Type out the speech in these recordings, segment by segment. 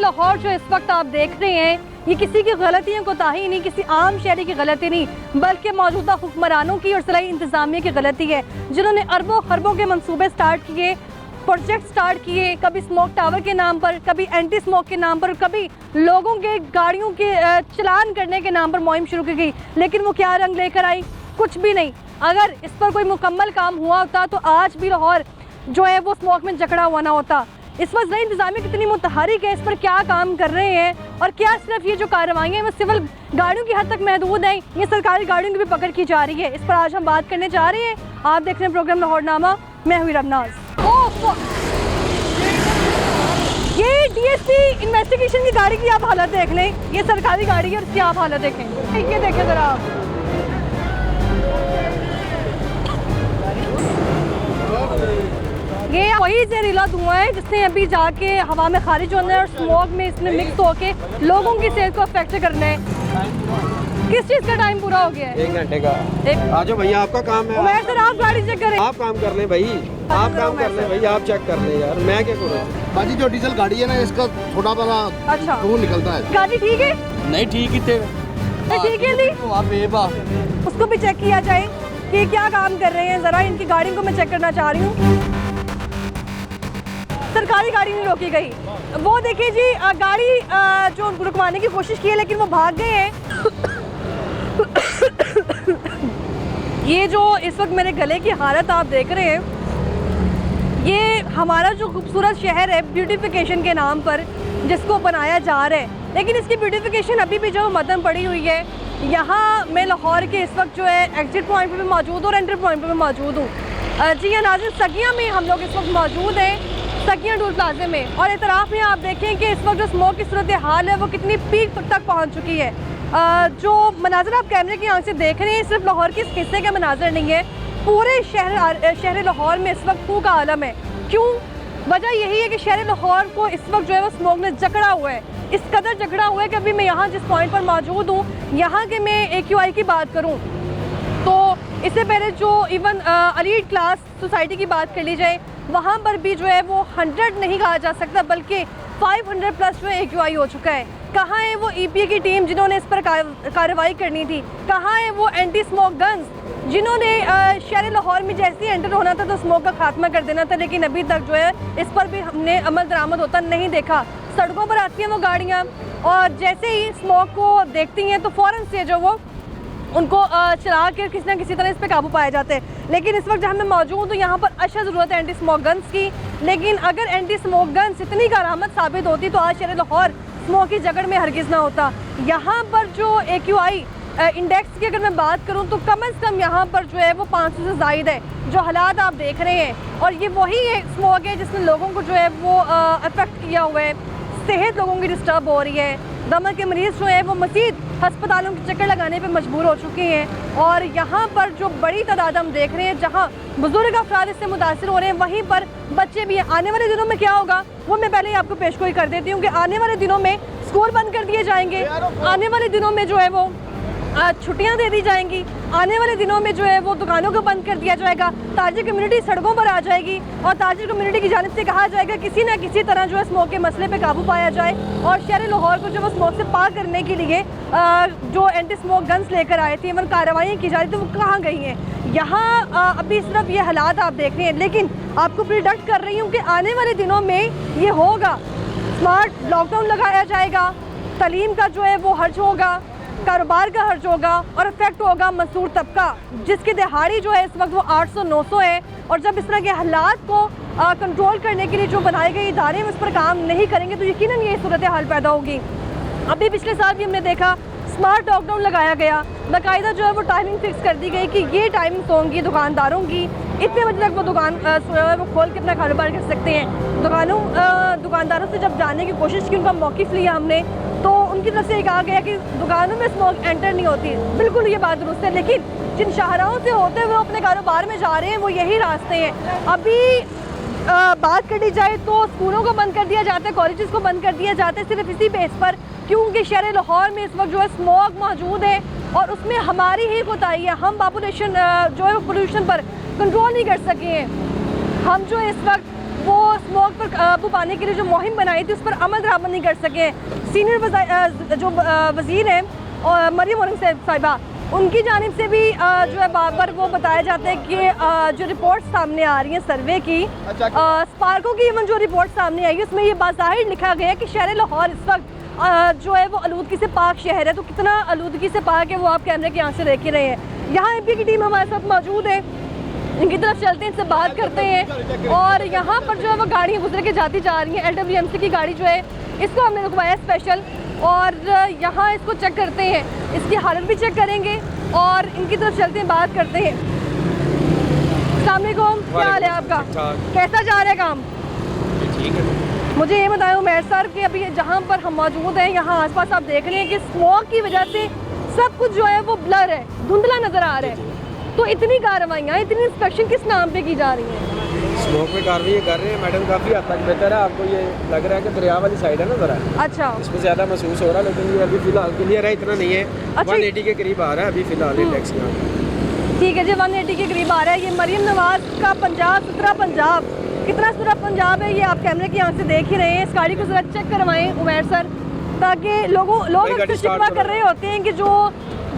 लाहौर जो इस वक्त आप देख रहे हैं, ये किसी की गलतियों को ताही नहीं, किसी आम शहरी की गलती नहीं, बल्कि मौजूदा हुक्मरानों की और ज़राई इंतज़ामिया की गलती है, जिन्होंने अरबों खरबों के मंसूबे स्टार्ट किए, प्रोजेक्ट स्टार्ट किए, कभी स्मोक टावर के नाम पर, कभी एंटी स्मोक के नाम पर, कभी लोगों के गाड़ियों के चलान करने के नाम पर मुहिम शुरू की गई। लेकिन वो क्या रंग लेकर आई? कुछ भी नहीं। अगर इस पर कोई मुकम्मल काम हुआ होता तो आज भी लाहौर जो है वो स्मोक में जकड़ा हुआ ना होता। इस वक्त नई इंतज़ामिया कितनी मुतहरिक है, इस पर क्या काम कर रहे हैं, और क्या सिर्फ ये जो कार्रवाइयाँ वो सिविल गाड़ियों की हद तक महदूद हैं, ये सरकारी गाड़ियों की भी पकड़ की जा रही है। इस पर आज हम बात करने जा रहे हैं। आप देख रहे हैं प्रोग्राम लाहौरनामा, मैं हुई रबनाज। ये डीएसपी इन्वेस्टिगेशन की गाड़ी की आप हालत देख लें, ये सरकारी गाड़ी है और इसकी आप हालत देखें, ये देखें ज़रा आप। ये वही जहरीला धुआं है जिसने अभी जाके हवा में खारिज होना है और स्मोक में इसमें मिक्स होके लोगों की सेहत को अफेक्ट करना है। किस चीज़ का टाइम पूरा हो गया है? 1 घंटे का। आ जाओ भैया, आपका काम है। उमर सर आप गाड़ी चेक करें। आप काम कर लें भाई, आप काम कर लें भाई, आप चेक कर लें यार, मैं क्या करूँ? बाजी जो डीजल गाड़ी है ना, इसका थोड़ा बड़ा अच्छा धुआं निकलता है। गाड़ी ठीक है? नहीं ठीक ही थे, ठीक है, उसको भी चेक किया जाए कि क्या काम कर रहे हैं। ज़रा इनकी गाड़ी को मैं चेक करना चाह रही हूँ। सरकारी गाड़ी नहीं रोकी गई। वो देखिए जी, गाड़ी जो रुकवाने की कोशिश की है लेकिन वो भाग गए हैं। ये जो इस वक्त मेरे गले की हालत आप देख रहे हैं, ये हमारा जो खूबसूरत शहर है ब्यूटिफिकेशन के नाम पर जिसको बनाया जा रहा है, लेकिन इसकी ब्यूटिफिकेशन अभी भी जो मदन पड़ी हुई है। यहाँ मैं लाहौर के इस वक्त जो है एग्जिट पॉइंट पर भी मौजूद हूँ और एंट्री पॉइंट पर भी मौजूद हूँ। जी हाँ नाज़रीन, सगिया में हम लोग इस वक्त मौजूद हैं, सगिया टूल प्लाजे में, और इतराफ़ में आप देखें कि इस वक्त जो स्मोक की सूरत हाल है वो कितनी पीक तक पहुँच चुकी है। जो मनाज़र आप कैमरे की आंख से देख रहे हैं सिर्फ लाहौर के इस हिस्से का मनाज़र नहीं है, पूरे शहर लाहौर में इस वक्त फू का आलम है। क्यों? वजह यही है कि शहर लाहौर को इस वक्त जो है वो स्मोक ने जकड़ा हुआ है, इस कदर जकड़ा हुआ है कि अभी मैं यहाँ जिस पॉइंट पर मौजूद हूँ, यहाँ के मैं AQI की बात करूँ तो इससे पहले जो इवन एलीट क्लास सोसाइटी की बात कर ली जाए, वहाँ पर भी जो है वो 100 नहीं कहा जा सकता बल्कि 500 प्लस जो है AQI हो चुका है। कहाँ है वो EPA की टीम जिन्होंने इस पर कार्रवाई करनी थी? कहाँ है वो एंटी स्मोक गन्स जिन्होंने शहर लाहौर में जैसे ही एंटर होना था तो स्मोक का खात्मा कर देना था? लेकिन अभी तक जो है इस पर भी हमने अमल दरामद होता नहीं देखा। सड़कों पर आती हैं वो गाड़ियाँ और जैसे ही स्मोक को देखती हैं तो फ़ौरन से जो वो उनको चला कर किसी न किसी तरह इस पर काबू पाए जाते हैं। लेकिन इस वक्त जहाँ मैं मौजूद हूँ यहाँ पर अशद ज़रूरत है एंटी स्मोक गन्स की। लेकिन अगर एंटी स्मोक गन्स इतनी करामत साबित होती तो आज शहर लाहौर स्मोक की जगड़ में हरगिज़ ना होता। यहाँ पर जो AQI इंडेक्स की अगर मैं बात करूँ तो कम से कम यहाँ पर जो है वो 500 से ज़ायद है। जो हालात आप देख रहे हैं, और ये वही स्मोक है जिसने लोगों को जो है वो अफेक्ट किया हुआ है, सेहत लोगों की डिस्टर्ब हो रही है। दमा के मरीज़ जो है वो मज़ीद अस्पतालों के चक्कर लगाने पे मजबूर हो चुके हैं। और यहाँ पर जो बड़ी तादाद हम देख रहे हैं, जहाँ बुजुर्ग अफराद इससे मुतासिर हो रहे हैं, वहीं पर बच्चे भी हैं। आने वाले दिनों में क्या होगा वो मैं पहले ही आपको पेशगोई कर देती हूँ कि आने वाले दिनों में स्कूल बंद कर दिए जाएंगे, आने वाले दिनों में जो है वो छुट्टियां दे दी जाएंगी, आने वाले दिनों में जो है वो दुकानों को बंद कर दिया जाएगा, ताजिर कम्युनिटी सड़कों पर आ जाएगी और ताजिर कम्युनिटी की जानिब से कहा जाएगा किसी न किसी तरह जो है स्मोक के मसले पे काबू पाया जाए। और शहर लाहौर को जो वो स्मोक से पार करने के लिए जो एंटी स्मोक गन्स लेकर आए थे, इवन कार्रवाई की जा रही थी, वो कहाँ गई हैं? यहाँ अभी सिर्फ ये हालात आप देख रहे हैं, लेकिन आपको प्रिडिक्ट कर रही हूँ कि आने वाले दिनों में ये होगा। स्मार्ट लॉकडाउन लगाया जाएगा, तालीम का जो है वो हर्ज होगा, कारोबार का हर्ज होगा और इफेक्ट होगा मजदूर तबका जिसकी दिहाड़ी जो है इस वक्त वो 800-900 है। और जब इस तरह के हालात को कंट्रोल करने के लिए जो बनाए गए इदारे उस पर काम नहीं करेंगे तो यकीनन ये सूरत हाल पैदा होगी। अभी पिछले साल भी हमने देखा स्मार्ट लॉकडाउन लगाया गया, बाकायदा जो है वो टाइमिंग फिक्स कर दी गई कि ये टाइमिंग्स होंगी दुकानदारों की, इतने बजे तक वो दुकान वो खोल के अपना कारोबार कर सकते हैं। दुकानदारों से जब जानने की कोशिश की, उनका मौक़िफ़ लिया हमने, तो उनकी तरफ से ये कहा गया कि दुकानों में स्मोक एंटर नहीं होती। बिल्कुल ये बात दुरुस्त है, लेकिन जिन शाहराहों से होते हुए अपने कारोबार में जा रहे हैं वो यही रास्ते हैं। अभी बात कर ली जाए तो स्कूलों को बंद कर दिया जाता है, कॉलेजेस को बंद कर दिया जाता है सिर्फ इसी बेस पर क्योंकि शहर लाहौर में इस वक्त जो है स्मोक मौजूद है और उसमें हमारी ही कोताही है। हम पॉपुलेशन जो है पोल्यूशन पर कंट्रोल नहीं कर सके हैं। हम जो इस वक्त वो स्मोक पर काबू पाने के लिए जो मुहिम बनाई थी उस पर अमल दरामद नहीं कर सके। सीनियर जो वज़ीर हैं और मरियम मुनव्वर साहिबा, उनकी जानिब से भी जो है बार बार वो बताया जाता है कि जो रिपोर्ट सामने आ रही है सर्वे की, स्पार्को की इवन जो रिपोर्ट सामने आई है उसमें ये बाज़ाहिर लिखा गया है कि शहर लाहौर इस वक्त जो है वो आलूदगी से पाक शहर है। तो कितना आलूदगी से पाक है वो आप कैमरे की आंख से देख ही रहे हैं। यहाँ एमपी की टीम हमारे साथ मौजूद है, इनकी तरफ चलते हैं, इनसे बात करते हैं। और यहाँ पर जो है वो गाड़ियाँ गुजर के जाती जा रही हैं। LWMC की गाड़ी जो है इसको हमने रुकवाया स्पेशल, और यहाँ इसको चेक करते हैं, इसकी हालत भी चेक करेंगे और इनकी तरफ चलते हैं, बात करते हैं। अस्सलाम वालेकुम, क्या हाल है आपका? कैसा जा रहा है काम? ठीक है। मुझे ये बताएं उमैर सर कि अभी जहाँ पर हम मौजूद हैं यहाँ आसपास आप देख रहे हैं कि स्मोक की वजह से सब कुछ जो है वो ब्लर है, धुंधला नज़र आ रहा है। तो इतनी कार्रवाइयाँ, इतनी इंस्पेक्शन किस नाम पे की जा रही हैं? स्मोक में कार्रवाई कर रहे हैं मैडम, काफ़ी हद तक बेहतर है। आपको ये लग रहा है कि दरिया वाली साइड है ना ज़रा, अच्छा, इसमें ज़्यादा महसूस हो रहा है, लेकिन ये अभी फिलहाल क्लियर है, इतना नहीं है। अच्छा। 180 के करीब आ रहा है अभी फिलहाल इंडेक्स यहाँ। ठीक है जी, 180 के करीब आ रहा है। ये मरियम नवाज का पंजाब, सुथरा पंजाब, कितना सुथरा पंजाब है ये आप कैमरे की आंख से देख ही रहे हैं। इस गाड़ी को ज़रा चेक करवाएं उमैर सर, ताकि लोग अक्सर शिकवा कर रहे होते हैं कि जो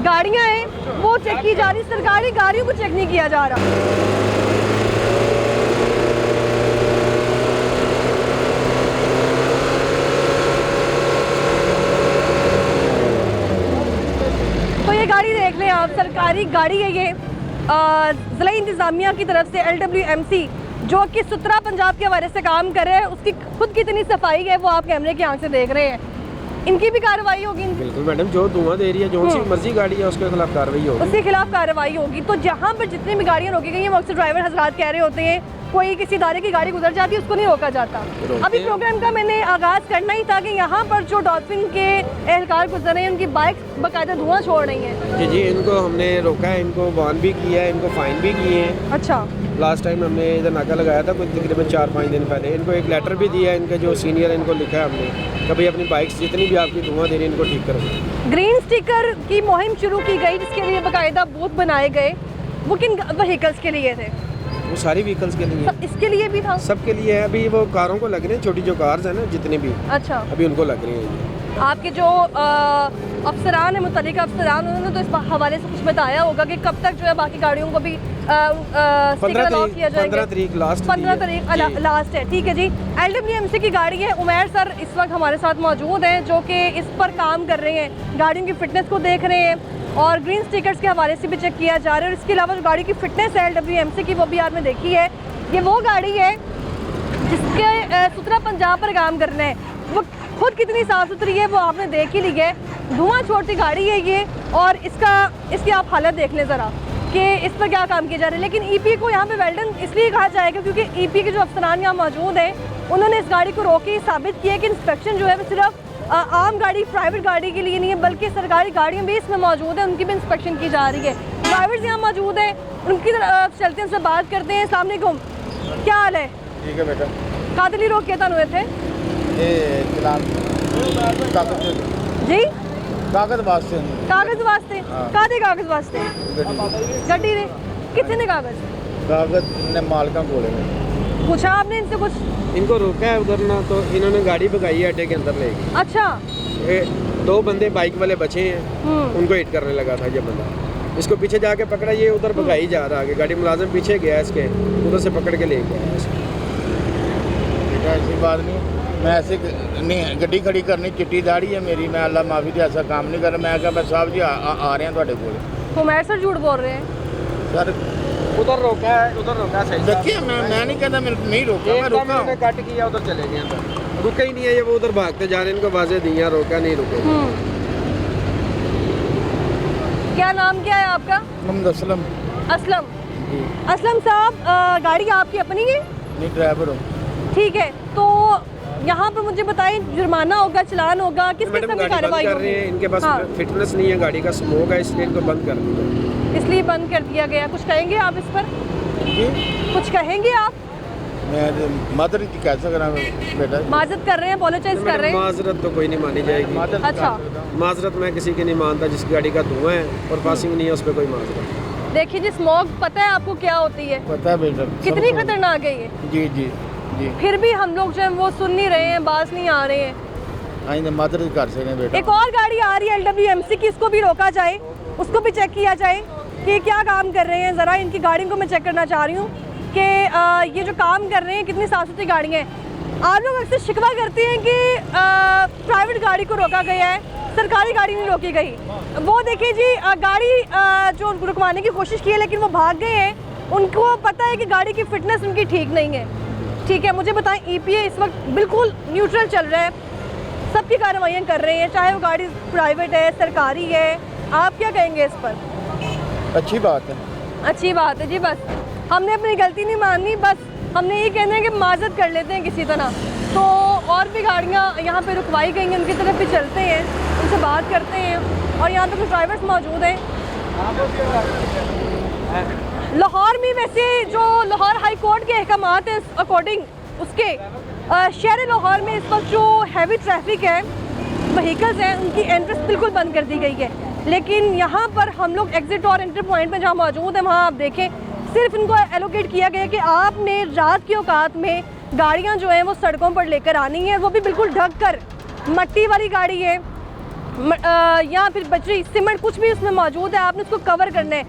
गाड़ियाँ हैं वो चेक की जा रही, सरकारी गाड़ियों को चेक नहीं किया जा रहा। तो ये गाड़ी देख लें आप, सरकारी गाड़ी है ये, ज़िला इंतज़ामिया की तरफ से LWMC जो कि सुथरा पंजाब के हवाले से काम कर रहे हैं, उसकी खुद कितनी सफाई है वो आप कैमरे की आंख से देख रहे हैं। इनकी भी कार्रवाई होगी? बिल्कुल मैडम, जो धुआं दे रही है, जो सी मर्जी गाड़ी है उसके खिलाफ कार्रवाई होगी, उसके खिलाफ कार्रवाई होगी। तो जहाँ पर जितनी भी गाड़ियाँ रोकी गई हैं वो अक्सर ड्राइवर हजरात कह रहे होते हैं कोई किसी इदारे की गाड़ी गुजर जाती है उसको नहीं रोका जाता। अभी प्रोग्राम का मैंने आगाज़ करना ही था कि यहाँ पर जो डॉल्फिन के एहलकार गुजर रहे हैं उनकी बाइक बाकायदा धुआं छोड़ रही हैं। जी जी, इनको हमने रोका है, इनको वार्न भी किया है, इनको फाइन भी किए हैं। अच्छा, लास्ट टाइम हमने इधर नाका लगाया था कुछ तकरीबन 4-5 दिन पहले। इनको एक लेटर भी दिया है, इनके जो सीनियर है इनको लिखा है हमने कि भाई अपनी बाइक्स जितनी भी आपकी धुआं दे रही है इनको ठीक करो। ग्रीन स्टिकर की मुहिम शुरू की गई जिसके लिए बाकायदा बूथ बनाए गए। वो किन व्हीकल्स के लिए थे? वो सारी व्हीकल्स के लिए, इसके लिए भी था? सबके लिए है। अभी वो कारों को लग रहे हैं, छोटी जो कार्स हैं ना जितनी भी, अच्छा, अभी उनको लग रही है। आपके जो अफसरान है, मुतल्लिक अफसरान, उन्होंने तो इस हवाले से कुछ बताया होगा कि कब तक जो है बाकी गाड़ियों को भी 15 तारीख लास्ट, 15 तारीख लास्ट है। ठीक है जी, LWMC की गाड़ी है। उमैर सर इस वक्त हमारे साथ मौजूद हैं जो कि इस पर काम कर रहे हैं, गाड़ियों की फिटनेस को देख रहे हैं और ग्रीन स्टिकर्स के हवाले से भी चेक किया जा रहा है। और इसके अलावा जो गाड़ी की फिटनेस है LWMC की वो भी आपने देखी है। ये वो गाड़ी है जिसके सुथरा पंजाब पर काम करना है। वो खुद कितनी साफ़ सुथरी है वो आपने देख ही ली है। धुआं छोड़ती गाड़ी है ये, और इसकी आप हालत देख लें ज़रा कि इस पर क्या काम किया जा रहा है। लेकिन EP को यहाँ पे वेल्डन इसलिए कहा जाएगा क्योंकि EP के जो अफसरान यहाँ मौजूद हैं उन्होंने इस गाड़ी को रोकी, साबित किया कि इंस्पेक्शन जो है वो सिर्फ आम गाड़ी, प्राइवेट गाड़ी के लिए नहीं है बल्कि सरकारी गाड़ियाँ भी इसमें मौजूद है, उनकी भी इंस्पेक्शन की जा रही है। ड्राइवर्स यहाँ मौजूद हैं, उनकी तरफ चलते हैं, उनसे बात करते हैं। अस्सलाम वालेकुम, क्या हाल है? ठीक है बेटा। कादली रोक के तनु थे ये चलान कागज जी, कागज वास्ते कागज वास्ते? कादे कागज वास्ते? गड्डी ने कितने ने कागज? कागज ने मालका कोले पूछा आपने इनसे कुछ? इनको रोका है उधर ना, तो इन्होंने गाड़ी भगाई है अड्डे के अंदर लेके। अच्छा, 2 बंदे बाइक वाले बचे हैं, उनको हिट करने लगा था ये बंदा, इसको पीछे जाके पकड़ा, ये उधर भगाई जा रहा है। गाड़ी मुलाजिम पीछे गया इसके, उधर से पकड़ के ले गया। ऐसी बात नहीं, मैं ऐसे नहीं गड्डी खड़ी करनी, चिट्टी दाढ़ी है मेरी, मैं अल्लाह माफी दे ऐसा काम नहीं कर। मैं क्या साहब जी आ रहे हैं ਤੁਹਾਡੇ ਕੋਲ। उमैर सर झूठ बोल रहे हैं सर। उधर रोका है सही। देखिए मैं नहीं कहता, मैं नहीं रोका, मैं रोका हूं। कट किया, उधर चले गए अंदर, रुके ही नहीं है ये, वो उधर भागते जा रहे हैं, इनको बाजें दिया, रोका नहीं, रुके। क्या नाम क्या है आपका? मोहम्मद असलम। असलम? असलम साहब, गाड़ी आपकी अपनी है? नहीं, ड्राइवर हूँ। ठीक है, तो यहाँ पर मुझे बताएं, जुर्माना होगा, चलान होगा, किस किस्म की कार्रवाई कर रहे हैं? इनके पास फिटनेस नहीं है, गाड़ी का स्मोक है, इसलिए इनको बंद कर दिया, इसलिए बंद कर दिया गया। कुछ कहेंगे आप इस पर? कुछ कहेंगे आप? मैं माजरत की कैसा करा बेटा? माजरत कर रहे हैं, अपोलोजाइज कर रहे हैं? माजरत तो कोई नहीं मानी जाएगी। अच्छा, माजरत मैं किसी की नहीं मानता, जिसकी गाड़ी का धुआं है और पासिंग नहीं है उस पर कोई माजरत। देखिए जी, स्मोक पता है आपको क्या होती है? पता है बेटा, कितनी खतरनाक है ये? जी जी। जी। फिर भी हम लोग जो है वो सुन नहीं रहे हैं, बास नहीं आ रहे हैं। आइंदा मदद कर सकें बेटा। एक और गाड़ी आ रही है LWMC की, इसको भी रोका जाए, उसको भी चेक किया जाए कि क्या काम कर रहे हैं। ज़रा इनकी गाड़ी को मैं चेक करना चाह रही हूँ कि ये जो काम कर रहे हैं कितनी साफ़ सुथरी गाड़ियाँ हैं। आप लोग अक्सर शिकवा करते हैं कि प्राइवेट गाड़ी को रोका गया है, सरकारी गाड़ी नहीं रोकी गई। वो देखिए जी, गाड़ी जो रुकवाने की कोशिश की है लेकिन वो भाग गए हैं। उनको पता है कि गाड़ी की फ़िटनेस उनकी ठीक नहीं है। ठीक है, मुझे बताएं, EPA इस वक्त बिल्कुल न्यूट्रल चल रहा है, सबकी कार्रवाइयाँ कर रहे हैं, चाहे वो गाड़ी प्राइवेट है, सरकारी है। आप क्या कहेंगे इस पर? अच्छी बात है। अच्छी बात है जी। बस हमने अपनी गलती नहीं माननी, बस हमने ये कहना है कि माजत कर लेते हैं किसी तरह। तो और भी गाड़ियाँ यहाँ पे रुकवाई गई हैं, उनकी तरफ भी चलते हैं, उनसे बात करते हैं। और यहाँ पे कुछ ड्राइवर्स मौजूद हैं। लाहौर में वैसे जो लाहौर हाई कोर्ट के अहकामात हैं अकॉर्डिंग उसके शहर लाहौर में इस वक्त जो हैवी ट्रैफिक है, व्हीकल्स हैं, उनकी एंट्रेंस बिल्कुल बंद कर दी गई है। लेकिन यहाँ पर हम लोग एग्जिट और एंट्री पॉइंट में जहाँ मौजूद हैं, वहाँ आप देखें सिर्फ इनको एलोकेट किया गया कि आपने रात की औकात में गाड़ियाँ जो हैं वो सड़कों पर लेकर आनी है, वो भी बिल्कुल ढक कर। मट्टी वाली गाड़ी है या फिर बजरी सीमेंट कुछ भी उसमें मौजूद है, आपने उसको कवर करना है।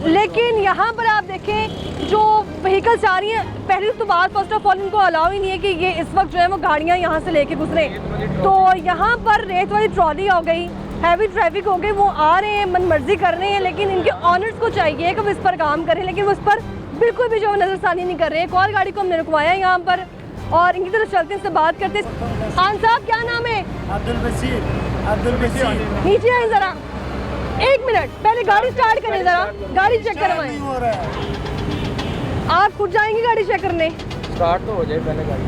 लेकिन यहाँ पर आप देखें जो व्हीकल्स आ रही हैं, पहले तो बात फर्स्ट ऑफ ऑल इनको अलाउ ही नहीं है कि ये इस वक्त जो है वो गाड़ियाँ यहाँ से लेके गुजरें। तो यहाँ पर रेत वाली ट्रॉली हो गई, हैवी ट्रैफिक हो गई, वो आ रहे हैं, मन मर्जी कर रहे हैं। लेकिन इनके ऑनर्स को चाहिए कि वो इस पर काम करें, लेकिन वो इस पर बिल्कुल भी जो नज़रसानी नहीं कर रहे हैं। एक और गाड़ी को हमने रुकवाया है यहाँ पर और इनकी तरफ चलते हैं, इससे बात करते हैं। खान साहब क्या नाम है? अब्दुल बशीर। नीचे आए ज़रा, 1 मिनट, पहले गाड़ी स्टार्ट करें, ज़रा गाड़ी चेक करवाएं। नहीं हो रहा है। आप खुद जाएंगे गाड़ी चेक करने? स्टार्ट तो हो जाए पहले गाड़ी।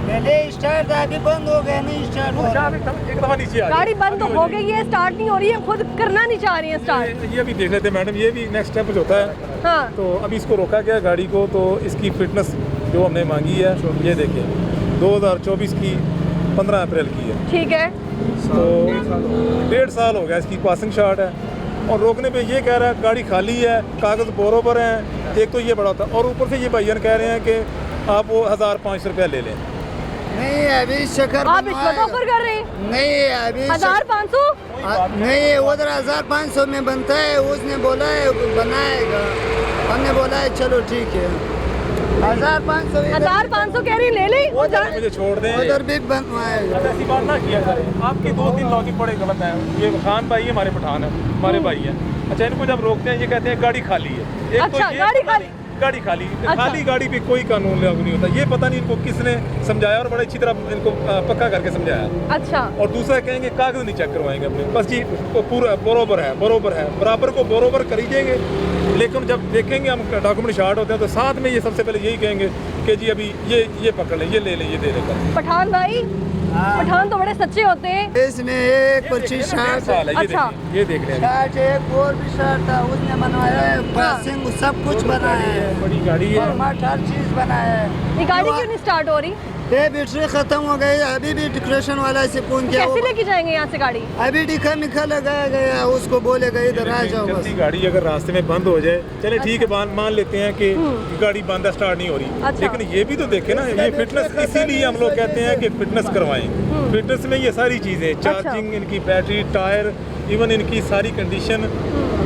पहले स्टार्ट था, अभी बंद हो गया, नहीं स्टार्ट हो रहा। एक दफा नीचे आ गाड़ी बंद तो हो गई है, स्टार्ट नहीं हो रही है, खुद करना नहीं चाह रही है स्टार्ट। ये भी देख लेते हैं मैडम, ये भी नेक्स्ट स्टेप होता है। हाँ, तो अभी इसको रोका गया गाड़ी को, तो इसकी फिटनेस जो हमने मांगी है ये देखिए 2024 की 15 अप्रैल की है। ठीक है। तो 1.5 साल हो गया इसकी पासिंग शॉट है, और रोकने पे ये कह रहा है गाड़ी खाली है, कागज़ बरोबर हैं। एक तो ये बड़ा था, और ऊपर से ये भाईजान कह रहे हैं कि आप वो 1500 रुपया ले लें। नहीं अभी शक्कर आप रिश्वत ऑफर कर रहे हैं? नहीं अभी 1500? नहीं, उधर 1500 में बनता है, उसने बोला है बनाएगा, हमने बोला है चलो ठीक है। 1500 1500 कह रही, ले लें। मुझे छोड़ दें, उधर भी बनवाएगा। ऐसी बात ना किया करें। आपके 2-3 लॉजिक बड़े गलत हैं। ये खान भाई हमारे पठान है, हमारे भाई हैं। अच्छा, इनको जब रोकते हैं ये कहते हैं गाड़ी खाली है। एक अच्छा, तो ये गाड़ी खाली? गाड़ी खाली। अच्छा। खाली गाड़ी पे कोई कानून लागू नहीं होता। ये पता नहीं इनको किसने समझाया, और बड़े अच्छी तरह इनको पक्का करके समझाया। अच्छा, और दूसरा कहेंगे कागज नहीं चेक करवाएंगे अपने, बस जी पूरा बरोबर है, बराबर को बरोबर खरीदेंगे। लेकिन जब देखेंगे हम डॉक्यूमेंट शार्ट होते हैं तो साथ में ये सबसे पहले यही कहेंगे कि जी अभी ये पकड़ लें, ये ले लें, ये दे दें। पठान भाई, पठान तो बड़े सच्चे होते हैं। इसमें एक 25 साल है, ये अच्छा। देखिए, ये देख लें। शार्ट एक और भी शार्ट था, उसने बनवाया है, पासिंग सब कुछ बनाया है, बड़ी गाड़ी है। हर चीज बनाया है। ये गाड़ी क्यों नहीं स्टार्ट हो रही? ये बैटरी खत्म हो गई, अभी भी डेकोरेशन वाला से फोन किया, कैसे लेके जाएंगे यहाँ से गाड़ी? अभी डिखा मिखा लगाया गया, उसको बोलेगा इधर आ जाओ बस। चलती गाड़ी अगर रास्ते में बंद हो जाए, चले ठीक है, मान लेते हैं कि गाड़ी बंद है, स्टार्ट नहीं हो रही। अच्छा। लेकिन ये भी तो देखे ना, ये फिटनेस, इसीलिए हम लोग कहते हैं कि फिटनेस करवाएं। फिटनेस में ये सारी चीज़ें, चार्जिंग, इनकी बैटरी, टायर, इवन इनकी सारी कंडीशन,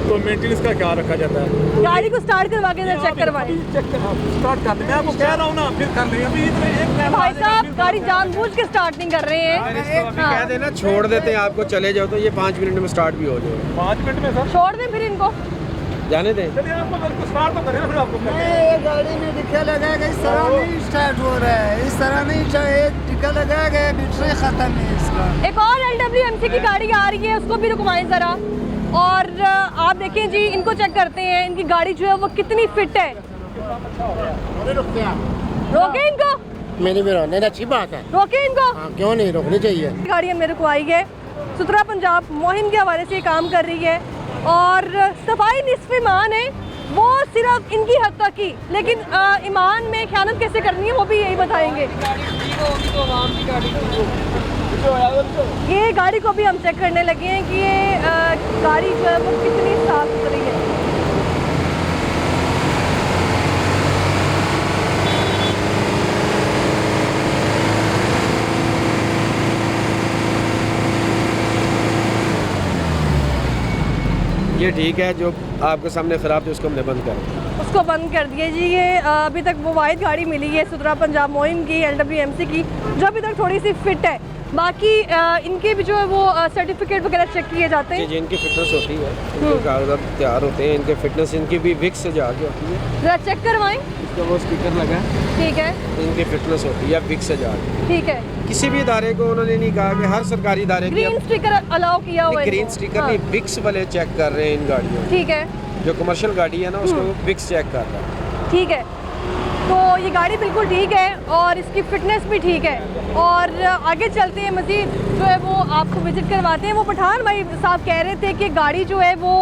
तो मेंटेनेंस का ख्याल रखा जाता है। गाड़ी को स्टार्ट करवा के चेक करवाएं। स्टार्ट करते, मैं आपको कह रहा हूँ ना, फिर कर लेंगे। अभी एक भाई साहब गाड़ी जानबूझ के स्टार्ट नहीं कर रहे हैं। अभी हाँ। कह देना छोड़ देते हैं आपको, चले जाओ, तो ये 5 मिनट में स्टार्ट भी हो जाए। 5 मिनट में सर छोड़ दें फिर इनको। जाने दें। चलिए, आपको बिल्कुल स्टार्ट तो करें ना, फिर आपको ये गाड़ी में डिक्का लगाएगा, इस तरह नहीं स्टार्ट हो रहा है, इस तरह नहीं चाहिए, डिक्का लगाएगा, बैटरी खत्म है इसका। एक और LWMC की गाड़ी आ रही है, उसको भी रुकवाएं ज़रा। और आप देखें जी, इनको चेक करते हैं, इनकी गाड़ी जो है वो कितनी फिट है। रोके इनको, मेरी भी रोने अच्छी बात है। रोके इनको। हाँ, क्यों नहीं रोकनी चाहिए। गाड़ी हमने रुकवाई है, सुथरा पंजाब मुहिम के हवाले से ये काम कर रही है। और सफाई निस्फ ईमान है, वो सिर्फ इनकी हद तक ही, लेकिन ईमान में ख़यानत कैसे करनी है वो भी यही बताएंगे। ये गाड़ी को भी हम चेक करने लगे हैं कि ये गाड़ी जो है वो कितनी साफ सुथरी है। ये ठीक है, जो आपके सामने ख़राब थी उसको हमने बंद कर दिया। उसको बंद कर दिए जी। ये अभी तक वो वाहिद गाड़ी मिली है सुतरा पंजाब मोइन की, LWMC की, जो अभी तक थोड़ी सी फिट है। बाकी इनके भी जो है वो सर्टिफिकेट वगैरह चेक किए जाते हैं। जी इनकी फिटनेस होती है, इनके कागजात तैयार होते हैं, इनके फिटनेस इनकी भी विक्स से जाके होती है। ज़रा चेक करवाएं। इसका वो स्टिकर लगा है, ठीक है, इनकी फिटनेस होती है विक्स से जाके। ठीक है। किसी भी इदारे को उन्होंने नहीं कहा कि हर सरकारी इदारे की ग्रीन स्टिकर अलाउ किया हुआ है ग्रीन इनको। स्टिकर हाँ, नहीं, विक्स वाले चेक कर रहे हैं इन गाड़ियों, ठीक है, जो कमर्शियल गाड़ी है ना उसको विक्स चेक कर रहा है। ठीक है। तो ये गाड़ी बिल्कुल ठीक है और इसकी फिटनेस भी ठीक है। और आगे चलते हैं, मज़ीद जो है वो आपको विजिट करवाते हैं। वो पठान भाई साहब कह रहे थे कि गाड़ी जो है वो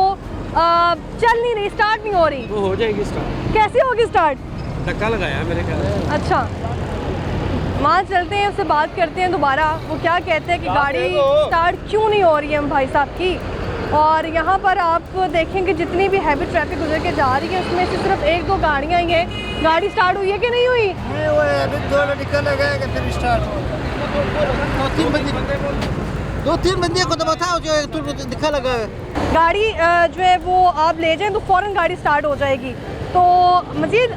चल नहीं रही, स्टार्ट नहीं हो रही। वो हो जाएगी स्टार्ट, कैसे होगी स्टार्ट? धक्का लगाया मेरे ख्याल से। अच्छा, वहाँ चलते हैं, उससे बात करते हैं दोबारा। वो क्या कहते हैं कि गाड़ी स्टार्ट क्यों नहीं हो रही है हम भाई साहब की। और यहाँ पर आप देखेंगे जितनी भी हैवी ट्रैफिक गुजर के जा रही है उसमें से सिर्फ 1-2 गाड़ियाँ ही हैं। गाड़ी स्टार्ट हुई है कि नहीं हुई? नहीं वो अभी 2 टिक्का लगाएगा फिर स्टार्ट होगा। 2-3 बंदे को तो बताओ जो दिखा लगा है। गाड़ी जो है वो आप ले जाएं तो फ़ौरन गाड़ी स्टार्ट हो जाएगी। तो मज़ीद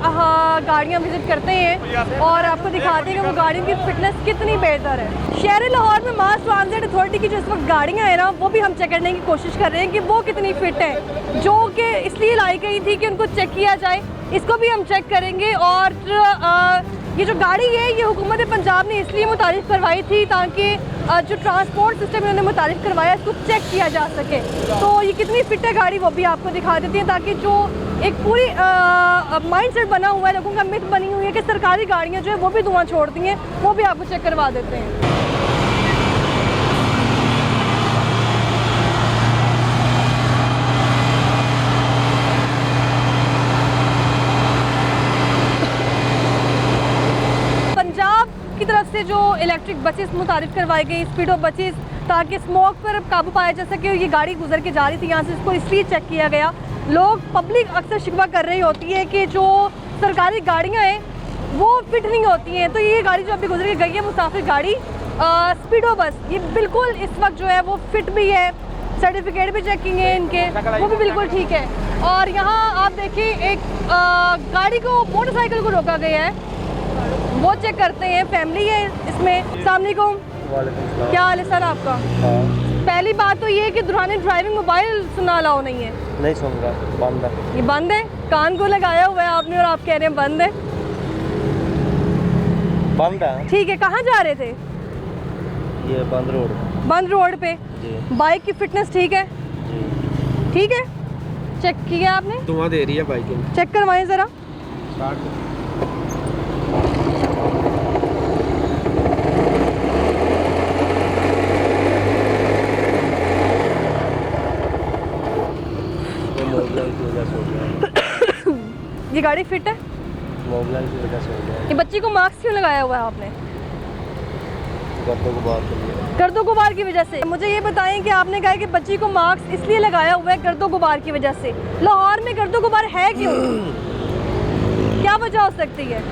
गाड़ियाँ विज़िट करते हैं और आपको दिखाते हैं कि वो गाड़ियों की फ़िटनेस कितनी बेहतर है। शहर लाहौर में मास ट्रांजिट अथॉरिटी की जो इस वक्त गाड़ियाँ हैं ना, वो भी हम चेक करने की कोशिश कर रहे हैं कि वो कितनी फ़िट है, जो कि इसलिए लाई गई थी कि उनको चेक किया जाए। इसको भी हम चेक करेंगे। और ये जो गाड़ी है ये हुकूमत पंजाब ने इसलिए मुतारिफ़ करवाई थी ताकि जो ट्रांसपोर्ट सिस्टम इन्होंने मुतारिफ़ करवाया इसको चेक किया जा सके। तो ये कितनी फिट है गाड़ी वो भी आपको दिखा देती है, ताकि जो एक पूरी माइंडसेट बना हुआ है, लोगों का मिथ बनी हुई है कि सरकारी गाड़ियाँ जो है वो भी धुआं छोड़ती हैं, वो भी आपको चेक करवा देते हैं। पंजाब की तरफ से जो इलेक्ट्रिक बसेस मुतारिफ करवाई गई, स्पीडो बसेस, ताकि स्मोक पर काबू पाया जा सके। ये गाड़ी गुजर के जा रही थी यहाँ से, इसको इसलिए चेक किया गया। लोग पब्लिक अक्सर शिकवा कर रही होती है कि जो सरकारी गाड़ियाँ हैं वो फिट नहीं होती हैं। तो ये गाड़ी जो अभी गुजर के गई है मुसाफिर गाड़ी स्पीडो बस, ये बिल्कुल इस वक्त जो है वो फिट भी है, सर्टिफिकेट भी चेकिंग है इनके, वो भी बिल्कुल ठीक है। और यहाँ आप देखिए एक गाड़ी को, मोटरसाइकिल को रोका गया है, वो चेक करते हैं। फैमिली है इसमें। अस्सलाम वालेकुम, क्या हाल है सर आपका? पहली बात तो ये है कि दुरानी ड्राइविंग मोबाइल सुनना अलाउ नहीं है। नहीं सुन रहा, बंद है। ये बंद है? कान को लगाया हुआ है आपने और आप कह रहे हैं बंद है। बंद है। ठीक है, कहाँ जा रहे थे? ये बंद रोड। बंद रोड पे। जी बाइक की फिटनेस ठीक है? जी। ठीक है, चेक किया आपने? धुआं दे रही है बाइक में। चेक करवाएं ज़रा। मोबाइल की वजह से हो गया। ये गाड़ी फिट है? मोबाइल की वजह से हो गया। ये बच्ची को मास्क क्यों लगाया हुआ है आपने? गर्दों को बाहर कर लिया। गर्दो गुबार की वजह से। मुझे ये बताएं कि आपने कहा कि बच्ची को मास्क इसलिए लगाया हुआ है गर्दो गुबार की वजह से। लाहौर में गर्दो गुबार है क्यों? क्या वजह हो सकती है?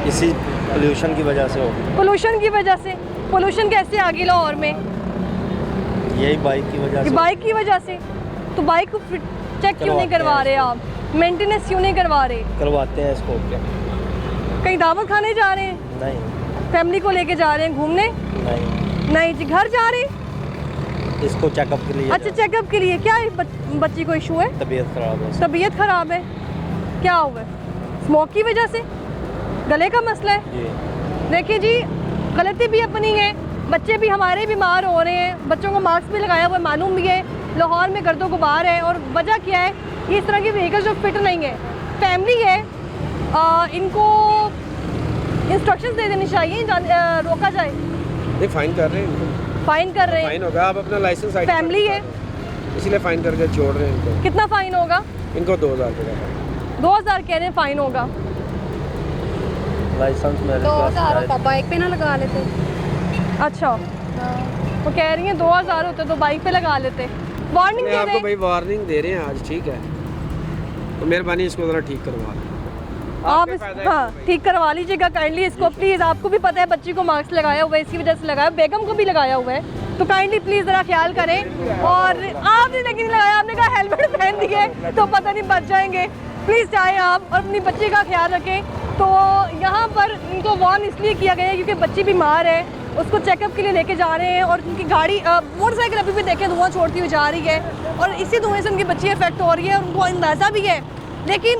इसी पोल्यूशन की वजह से हो गया। पोल्यूशन की वजह से? पोल्यूशन कैसे आ गई लाहौर में? यही बाइक की वजह कि से। बाइक की वजह से? तो बाइक को चेक क्यों नहीं करवा रहे आप? मेंटेनेंस क्यों नहीं करवा रहे? करवाते हैं इसको क्या? कहीं दावत खाने जा रहे हैं? नहीं फैमिली को लेके जा रहे हैं घूमने? नहीं, नहीं जी, घर जा रहे हैं। इसको चेकअप के लिए। अच्छा, चेकअप के लिए। क्या है बच्ची को इशू है? तबीयत खराब है। तबीयत खराब है? क्या हुआ है? स्मोक की वजह से? गले का मसला है? जी। देखिए जी, गलती भी अपनी है, बच्चे भी हमारे बीमार हो रहे हैं, बच्चों को मास्क भी लगाया हुआ है, मालूम भी है लाहौर में गर्दो गुबार है। और वजह क्या है? ये इस तरह की व्हीकल जो फिट नहीं है। फैमिली है, इनको इंस्ट्रक्शंस दे देनी चाहिए, रोका जाए। नहीं फाइन कर रहे हैं इनको। फाइन कर रहे हैं? फाइन होगा, आप अपना लाइसेंस फैमिली है इसलिए फाइन करके छोड़ रहे हैं इनको। कितना फाइन होगा? इनको 2000 रुपये का। 2000 कह रहे हैं फाइन होगा। लाइसेंस मेरे पास। बाइक पे ना लगा लेते? अच्छा, वो कह रही हैं 2000 होते तो बाइक पे लगा लेते। वार्निंग दे आपको दें। भाई वार्निंग दे रहे हैं आज, ठीक है, तो मेहरबानी इसको ज़रा ठीक करवा दें। आप हाँ ठीक करवा लीजिएगा काइंडली इसको प्लीज़। आपको भी पता है बच्ची को मास्क लगाया हुआ है, इसकी वजह से लगाया, बेगम को भी लगाया हुआ है, तो काइंडली प्लीज़ ज़रा ख्याल करें। और आपने लेकिन नहीं लगाया, आपने कहा हेलमेट पहन दिए तो पता नहीं बच जाएंगे। प्लीज़ जाएँ आप और अपनी बच्ची का ख्याल रखें। तो यहाँ पर इनको वार्न इसलिए किया गया है क्योंकि बच्ची बीमार है, उसको चेकअप के लिए लेके जा रहे हैं और उनकी गाड़ी मोटरसाइकिल अभी भी देखें धुआं छोड़ती हुई जा रही है और इसी धुएं से उनकी बच्ची इफेक्ट हो रही है, उनको अंदाज़ा भी है। लेकिन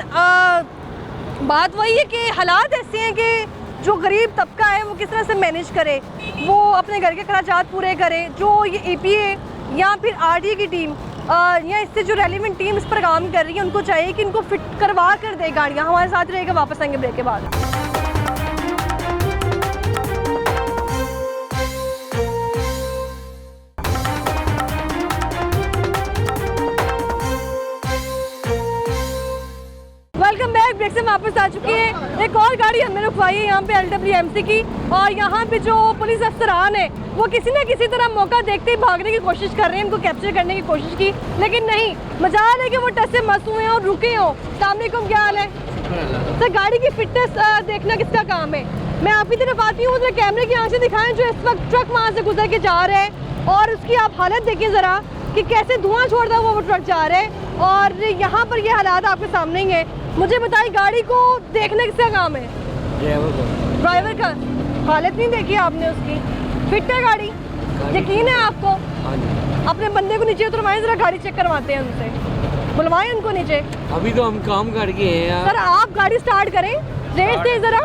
बात वही है कि हालात ऐसे हैं कि जो गरीब तबका है वो किस तरह से मैनेज करे, वो अपने घर के खर्चात पूरे करे। जो ये EPA या फिर RTE की टीम या इससे जो रेलिवेंट टीम इस पर काम कर रही है, उनको चाहिए कि इनको फिट करवा कर दे गाड़ियाँ। हमारे साथ रहेगा, वापस आएंगे ब्रेक के बाद। Welcome back. ब्रेक से वापस आ चुके हैं। एक और गाड़ी हमने रुकवाई है यहाँ पे LWMC की, और यहाँ पे जो पुलिस अफसरान है वो किसी न किसी तरह मौका देखते ही भागने की कोशिश कर रहे हैं, इनको कैप्चर करने की कोशिश की, लेकिन नहीं। मजाल है कि वो टच से मस्त हुए हैं और रुके हों। अस्सलामुअलैकुम, क्या हाल है सर? गाड़ी की फिटनेस देखना किसका काम है? मैं आपकी तरफ आती हूँ, उधर कैमरे की आंखें दिखाएं जो इस वक्त ट्रक वहाँ से गुजर के जा रहे हैं, और उसकी आप हालत देखें ज़रा कि कैसे धुआं छोड़ता हुआ वो ट्रक जा रहा है। और यहाँ पर ये हालात आपके सामने ही है। मुझे बताइए, गाड़ी को देखना किसका काम है? ड्राइवर का। हालत नहीं देखी आपने उसकी? फिट है गाड़ी? यकीन है आपको? अपने बंदे को नीचे उतरवाएं, जरा गाड़ी चेक करवाते हैं उनसे, बुलवाएं उनको नीचे। अभी तो हम काम करके हैं यार। सर आप गाड़ी स्टार्ट करें, रेस दें जरा।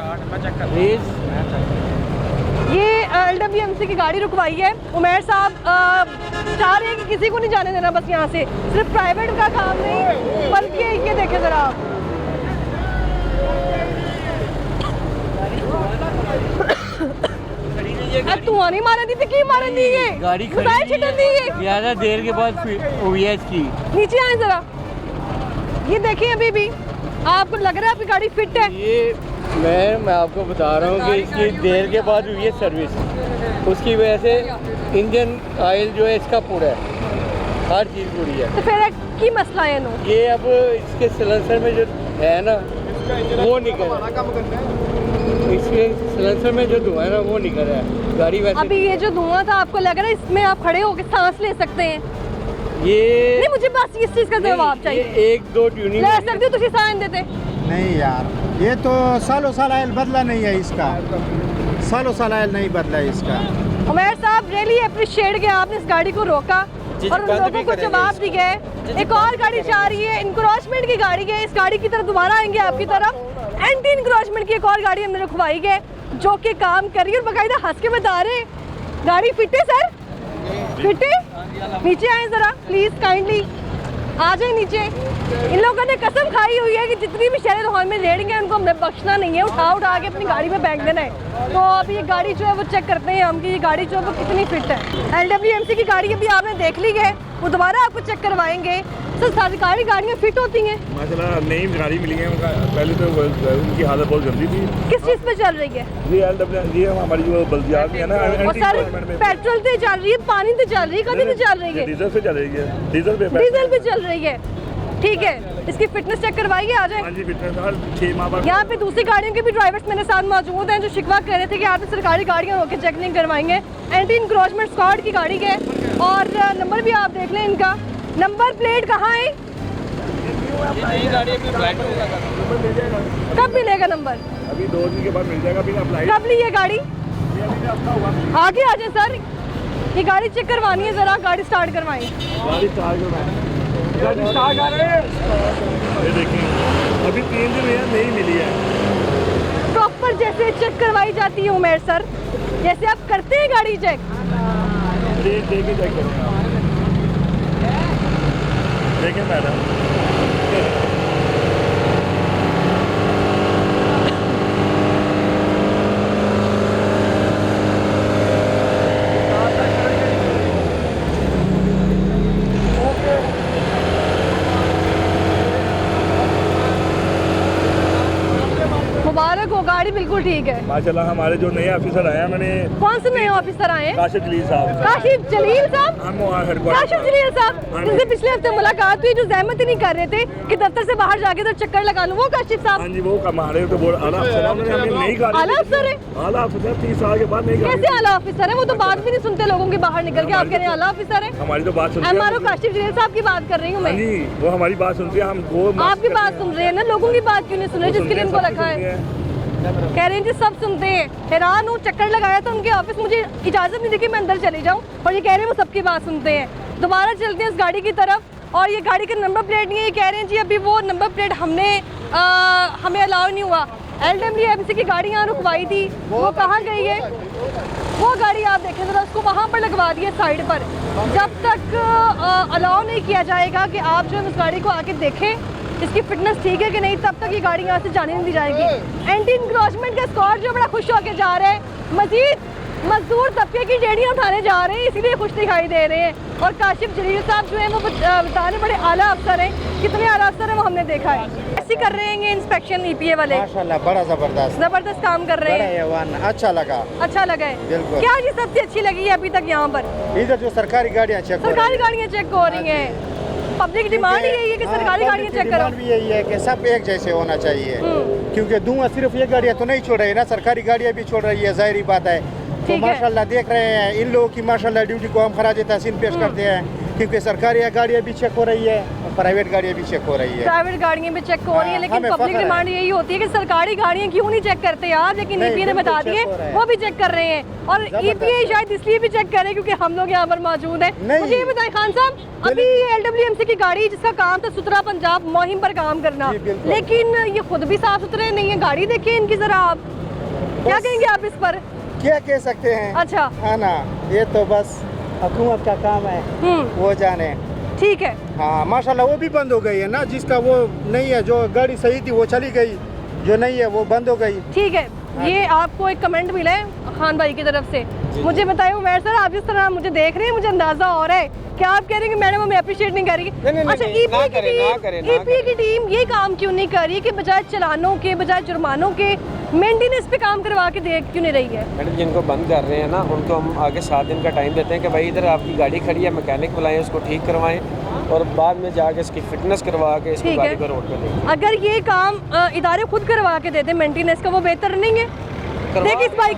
ये LWMC की गाड़ी रुकवाई है। उमैर साहब चाह रहे हैं कि किसी को नहीं जाने देना बस यहाँ से, सिर्फ प्राइवेट का काम नहीं बल्कि ये देखें जरा आप। धुआं नहीं मारन दी की मारन दी है गाड़ी बताए छिटन दी है। ज्यादा देर के बाद OVS की नीचे आए जरा, ये देखिए अभी भी आपको लग रहा है आपकी गाड़ी फिट है? ये मैं आपको बता रहा हूँ कि इसकी देर के बाद हुई है सर्विस, उसकी वजह से इंजन ऑयल जो है इसका पूरा है, हर चीज़ पूरी है। तो फिर की मसला है नो? ये अब इसके सिलेंसर में जो है ना वो निकल रहा है, इसके सिलेंसर में जो धुआं है ना वो निकल रहा है। गाड़ी वैसे अभी ये जो धुआं था आपको लग रहा है इसमें आप खड़े होकर सांस ले सकते हैं? ये नहीं, मुझे बस इस चीज़ का जवाब चाहिए। एक दो ट्यूनिंग ले सकते हो, तुझे सांस देते? नहीं यार, ये तो सालों साल आयल बदला नहीं है इसका, सालों साल आयल नहीं बदला है इसका। उमैर साहब रियली अप्रिशिएट कि आपने इस गाड़ी को रोका और उन लोगों को जवाब दी गए। एक और गाड़ी जा रही है, इंक्रोचमेंट की गाड़ी है, इस गाड़ी की तरफ दोबारा आएंगे आपकी तरफ। एंटी इंक्रोचमेंट की एक और गाड़ी हमने रुकवाई है जो कि काम कर रही है और बाकायदा हंस के बता रहे हैं गाड़ी फिट है सर, फिट है। नीचे आए जरा प्लीज, काइंडली आ जाए नीचे। इन लोगों ने कसम खाई हुई है कि जितनी भी शहर हॉल में रेडेंगे उनको हमने बख्शना नहीं है, उठा उठा के अपनी गाड़ी में फेंक देना है। तो अभी ये गाड़ी जो है वो चेक करते हैं हम कि ये गाड़ी जो है वो कितनी फिट है। LWMC की गाड़ी अभी आपने देख ली है, वो दोबारा आपको चेक करवाएंगे। तो सरकारी गाड़ियाँ फिट होती हैं? माशाल्लाह नई गाड़ी मिली है, पहले तो उनकी हालत बहुत गंदी थी। किस चीज़ पे चल रही है? ये हमारी जो बल्दियात में है ना, और सर पेट्रोल पे चल रही है, पानी पे चल रही है, कभी भी चल रही है? डीजल पे चल रही है, डीजल पे चल रही है। ठीक है, इसकी फिटनेस चेक करवाइए, आ जाए। हाँ जी, फिटनेस हर 6 माह बाद। यहाँ पे दूसरी गाड़ियों के भी ड्राइवर्स मेरे साथ मौजूद हैं जो शिकवा कर रहे थे कि आपने सरकारी गाड़ियाँ रोके चेक नहीं करवाएंगे। एंटी इंक्रोचमेंट स्क्वाड की गाड़ी है और नंबर भी आप देख लें इनका। नंबर प्लेट कहाँ है? कब मिलेगा नंबर? अभी 2 दिन के बाद मिल जाएगा। अभी अप्लाई कब ली है गाड़ी? आगे आ जाए सर, ये गाड़ी चेक करवानी है, जरा गाड़ी स्टार्ट करवाएं। गाड़ी स्टार्ट कर रहे हैं। ये देखिए अभी 3 दिन यहाँ नहीं मिली है। प्रॉपर जैसे चेक करवाई जाती है उमैर सर, जैसे आप करते हैं गाड़ी चेक। देखिए चेक करें, देखिए मैडम। मुबारक हो, गाड़ी बिल्कुल ठीक है। माशाल्लाह हमारे जो नए ऑफिसर आए हैं, मैंने कौन से नए ऑफिसर आए हैं? काशिफ जलील साहब, काशिफ जलील साहब, हम वहाँ हेडक्वार्टर काशिफ जलील साहब जिनसे पिछले हफ्ते मुलाकात हुई, जो जहमत ही नहीं कर रहे थे कि दफ्तर से बाहर जाके तो चक्कर लगा लूं, वो काशिफ साहब? हाँ जी, वो हमारे तो बोल आला अफसर हैं, उन्होंने हमें नई गाड़ी, आला अफसर है? आला अफसर 30 साल के बाद नई गाड़ी। कैसे आला ऑफिसर है? वो तो बात भी नहीं सुनते लोगों की, बाहर निकल के आप कह रहे हैं आला ऑफिसर है? हमारी तो बात सुनते हैं। एमआरओ काशिफ जलील साहब की बात कर रही हूँ हाँ मैं। जी, वो हमारी बात सुनते हैं, हम वो आपकी बात सुन रहे हैं ना, लोगों की बात क्यों नहीं सुन रहे जिसके लिए इनको रखा है? कह रहे हैं जी सब सुनते हैं। हैरान हूँ, चक्कर लगाया था उनके ऑफिस, मुझे इजाज़त नहीं दी कि मैं अंदर चली जाऊँ, और ये कह रहे हैं वो सबकी बात सुनते हैं। दोबारा चलते हैं इस गाड़ी की तरफ, और ये गाड़ी का नंबर प्लेट नहीं है, ये कह रहे हैं जी अभी वो नंबर प्लेट हमें अलाउ नहीं हुआ। LWMC की गाड़ी यहाँ रुकवाई थी, वो कहाँ गई है? वो गाड़ी आप देखें ज़रा, उसको वहाँ पर लगवा दिए साइड पर। जब तक अलाउ नहीं किया जाएगा कि आप जो है उस गाड़ी को आके देखें इसकी फिटनेस ठीक है कि नहीं, तब तक ये गाड़ी यहाँ से जाने नहीं दी जाएगी। एंटी इंक्रोचमेंट का स्क्वाड जो बड़ा खुश होकर जा रहे हैं, मजीद मजदूर तबके की डेढ़ियाँ उठाने जा रहे हैं, इसीलिए खुश दिखाई दे रहे हैं। और काशिफ जलील साहब जो है वो बताने बड़े आला अफसर हैं, कितने आला अफसर हैं वो हमने देखा है। ऐसी कर रहे हैं इंस्पेक्शन EPA वाले, माशाल्लाह बड़ा जबरदस्त काम कर रहे हैं। अच्छा लगा, अच्छा लगा है? बिल्कुल। क्या चीज़ सबसे अच्छी लगी है अभी तक यहाँ पर? इधर जो सरकारी गाड़ियाँ चेक सरकारी गाड़ियाँ चेक हो रही हैं, पब्लिक डिमांड यही है कि सरकारी गाड़ियाँ चेक करो। भी यही है कि सब एक जैसे होना चाहिए, क्योंकि धुआं सिर्फ ये गाड़ियाँ तो नहीं छोड़ रही है ना, सरकारी गाड़ियाँ भी छोड़ रही है, जाहिर बात है। तो माशाल्लाह देख रहे हैं इन लोगों की माशाल्लाह ड्यूटी को हम खराज तहसीन पेश करते हैं, क्योंकि सरकारी गाड़ियाँ भी चेक हो रही है और प्राइवेट गाड़ियाँ भी चेक हो रही है। प्राइवेट गाड़ियाँ भी चेक हो रही है, लेकिन पब्लिक डिमांड यही होती है कि सरकारी गाड़ियाँ क्यों नहीं चेक करते आप, लेकिन EPA ने बता दिए वो भी चेक कर रहे हैं। और EPA शायद इसलिए भी चेक कर रहे हैं क्योंकि हम लोग यहाँ पर मौजूद हैं। मुझे ये बताएं खान साहब, अभी LWMC की गाड़ी जिसका काम था सुथरा पंजाब मुहिम पर काम करना, लेकिन ये खुद भी साफ सुथरे नहीं है, गाड़ी देखिए इनकी जरा, आप क्या कहेंगे आप इस पर? क्या कह सकते हैं, अच्छा है ना, ये तो बस हुकूमत का काम है, वो जाने। ठीक है। हाँ माशाल्लाह वो भी बंद हो गई है ना, जिसका वो नहीं है, जो गाड़ी सही थी वो चली गई, जो नहीं है वो बंद हो गई। ठीक है, ये आपको एक कमेंट मिला है खान भाई की तरफ से, मुझे बताइए उमैर सर, आप जिस तरह मुझे देख रहे हैं मुझे अंदाजा हो रहा है, क्या आप कह रहे हैं कि मैडम हमें अप्रिशिएट नहीं कर रही? अच्छा, EPA की टीम ये काम क्यों नहीं कर रही कि बजाय चलानों के, बजाय जुर्मानों के, मेंटेनेंस पे काम करवा के दे क्यों नहीं रही है? मैडम जिनको बंद कर रहे हैं ना, उनको हम आगे 7 दिन का टाइम देते हैं कि भाई इधर आपकी गाड़ी खड़ी है, मैकेनिक बुलाएं, उसको ठीक करवाएं, और बाद में जाके इसकी फिटनेस करवा के इसको गाड़ी को रोड पे दें। अगर ये काम इदारे खुद करवा के देते मेंटेनेंस का, वो बेहतर नहीं है? देखिए इस बाइक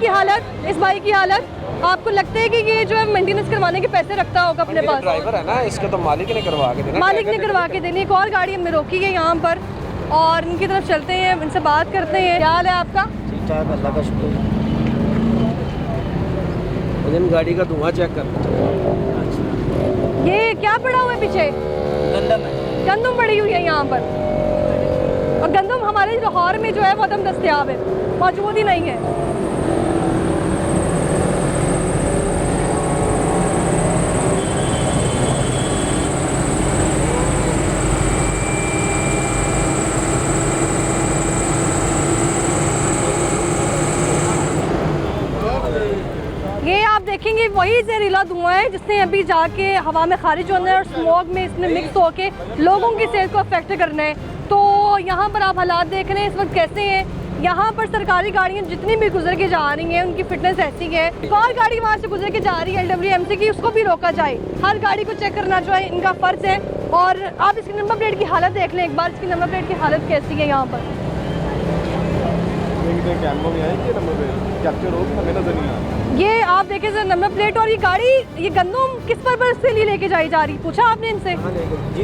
की हालत, आपको लगता है कि ये जो है मेंटेनेंस करवाने के पैसे रखता होगा अपने पास? ड्राइवर है ना, इसको तो मालिक ने करवा के देना, मालिक ने करवा के देनी। एक और गाड़ी हमने रोकी है यहाँ पर, और इनकी तरफ चलते हैं, इनसे बात करते हैं। क्या हाल है आपका? ठीक ठाक, अल्लाह का शुक्र। गाड़ी का धुआं चेक करना। ये क्या पड़ा हुआ है पीछे? गंदम पड़ी हुई है यहाँ पर, और गंदम हमारे लाहौर में जो है वो दम दस्तयाब है, मौजूद ही नहीं है। ये आप देखेंगे वही जहरीला धुआं है जिसने अभी जाके हवा में खारिज होना है, और स्मोक में इसने मिक्स होके लोगों की सेहत को अफेक्ट करना है। तो यहाँ पर आप हालात देख रहे हैं इस वक्त कैसे हैं। यहाँ पर सरकारी गाड़ियाँ जितनी भी गुजर के जा रही हैं उनकी फिटनेस ऐसी है। एक और गाड़ी वहाँ से गुजर के जा रही है LWMC की, उसको भी रोका जाए। हर गाड़ी को चेक करना जो है इनका फ़र्ज़ है। और आप इसकी नंबर प्लेट की हालत देख लें एक बार, इसकी नंबर प्लेट की हालत कैसी है यहाँ पर। ये आप देखें सर नंबर प्लेट, और ये गाड़ी, ये गंदम किस पर्पज से लिए लेके जाई जा रही, पूछा आपने इनसे? जी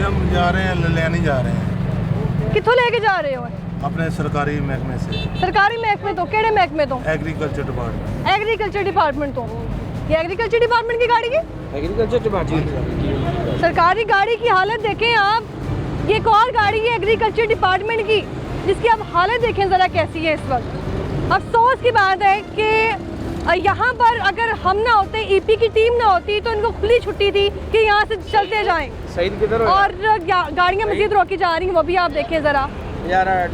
हम जा रहे हैं, लेने जा रहे हैं। कितों लेके जा रहे हो? अपने सरकारी महकमे से। सरकारी महकमे तो केड़े महकमे तो? Agriculture department. एग्रीकल्चर डिपार्टमेंट तो ये एग्रीकल्चर डिपार्टमेंट की गाड़ी है? एग्रीकल्चर डिपार्टमेंट सरकारी गाड़ी की हालत देखें आप। ये एक और गाड़ी है एग्रीकल्चर डिपार्टमेंट की, जिसकी आप हालत देखें ज़रा कैसी है इस वक्त। अफसोस की बात है कि यहाँ पर अगर हम ना होते, EP की टीम ना होती, तो इनको खुली छुट्टी थी कि यहाँ से चलते जाएं। और गाड़ियाँ मज़ीद रोकी जा रही हैं, वो भी आप देखें ज़रा।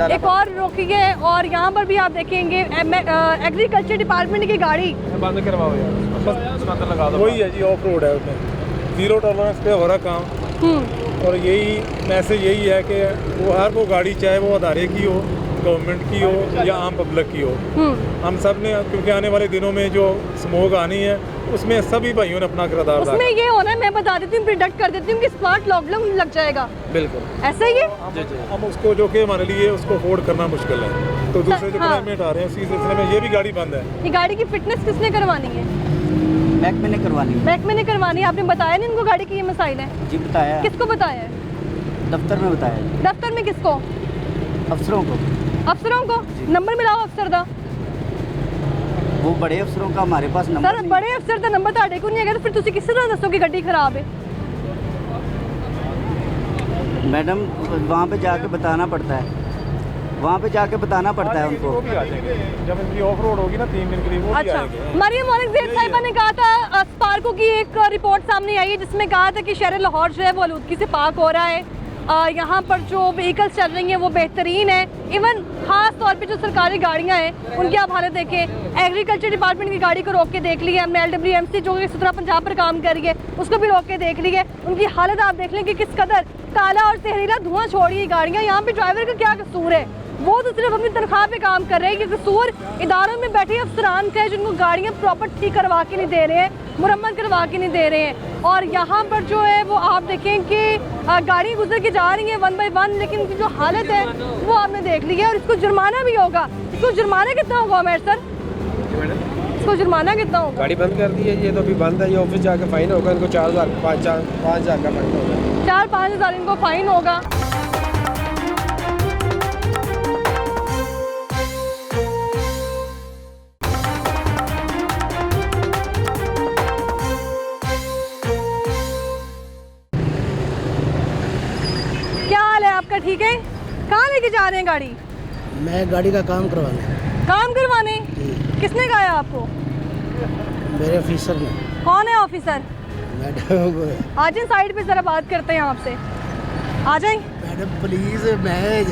एक और रोकी है, और यहाँ पर भी आप देखेंगे एग्रीकल्चर डिपार्टमेंट की गाड़ी बंद करवाओ यार, लगा दो। वही है जी, ऑफ रोड है उसमें, 0 टॉलरेंस पे हो रहा काम। और यही मैसेज यही है कि वो गाड़ी चाहे वो अदारे की हो, गवर्नमेंट की हो या आम पब्लिक की हो, हम सब ने, क्योंकि आने वाले दिनों में जो स्मोक आनी है उसमें सभी भाइयों ने अपना किरदार अदा उसमें ये होना है, मैं बता देती हूँ, प्रिडिक्ट कर देती हूँ कि स्मार्ट लॉकडाउन लग जाएगा। बिल्कुल ऐसा ही है। हम उसको जो कि हमारे लिए उसको अफोर्ड करना मुश्किल है, तो दूसरे जो हाँ। क्लाइमेट आ रहे हैं उसी सिलसिले में ये भी गाड़ी बंद है। ये गाड़ी की फिटनेस किसने करवानी है? महकमे ने करवानी है। महकमे ने करवानी है। आपने बताया नहीं इनको गाड़ी की ये मसाइल है? जी बताया, किसको बताया है? दफ्तर में बताया, दफ्तर में किसको? अफसरों को। अफसरों को? नंबर मिलाओ अफसर दा। वो बड़े अफसरों का हमारे पास नंबर सर बड़े अफसर का नंबर ਤੁਹਾਡੇ ਕੋਲ ਨਹੀਂ ਹੈਗਾ, तो फिर ਤੁਸੀਂ किस तरह दसो कि गड्डी खराब है? मैडम वहाँ पे जाके बताना पड़ता है, वहाँ पे जाके बताना पड़ता है उनको। वो भी आ जाएंगे जब इनकी ऑफ रोड होगी ना 3 दिन के लिए, वो भी अच्छा, आएंगे। मरियम औरंगजेब साहिबा ने कहा था, स्पार्को की एक रिपोर्ट सामने आई है जिसमें कहा था कि शहर लाहौर जो है वो आलूदगी से पाक हो रहा है। यहाँ पर जो व्हीकल्स चल रही हैं वो बेहतरीन है। इवन ख़ास तौर पे जो सरकारी गाड़ियाँ हैं उनकी आप हालत देखें। एग्रीकल्चर डिपार्टमेंट की गाड़ी को रोक के देख ली है हमने, LWMC जो कि सुथरा पंजाब पर काम कर रही है उसको भी रोक के देख ली है। उनकी हालत आप देख लें कि किस कदर काला और जहरीला धुआं छोड़ रही है गाड़ियाँ। यहाँ पे ड्राइवर का क्या कसूर है? वो तो सिर्फ अपनी तनख्वाह पे काम कर रहे हैं। कि कसूर इदारों में बैठे अफसरान का है जिनको गाड़ियाँ प्रॉपर ठीक करवा के नहीं दे रहे हैं, मुरम्मत करवा के नहीं दे रहे हैं। और यहाँ पर जो है वो आप देखें कि गाड़ी गुजर के जा रही है 1 बाय 1, लेकिन उनकी जो हालत है वो आपने देख ली है। और इसको जुर्माना भी होगा। इसको जुर्माना कितना होगा उमर सर? इसको जुर्माना कितना होगा? गाड़ी बंद कर दी है, ये तो अभी बंद है, ये ऑफिस जाके फाइन होगा इनको 4,000 5,000 का फाइन होगा। 4-5 हज़ार इनको फाइन होगा। क्या हाल है आपका? ठीक है? कहाँ लेके जा रहे हैं गाड़ी? मैं गाड़ी का काम करवाने। काम करवाने? किसने कहा आपको? मेरे ऑफिसर ने। कौन है ऑफिसर? मैडम आ जाए साइड पे जरा बात करते हैं आपसे। आ जाए। मैडम प्लीज, मैं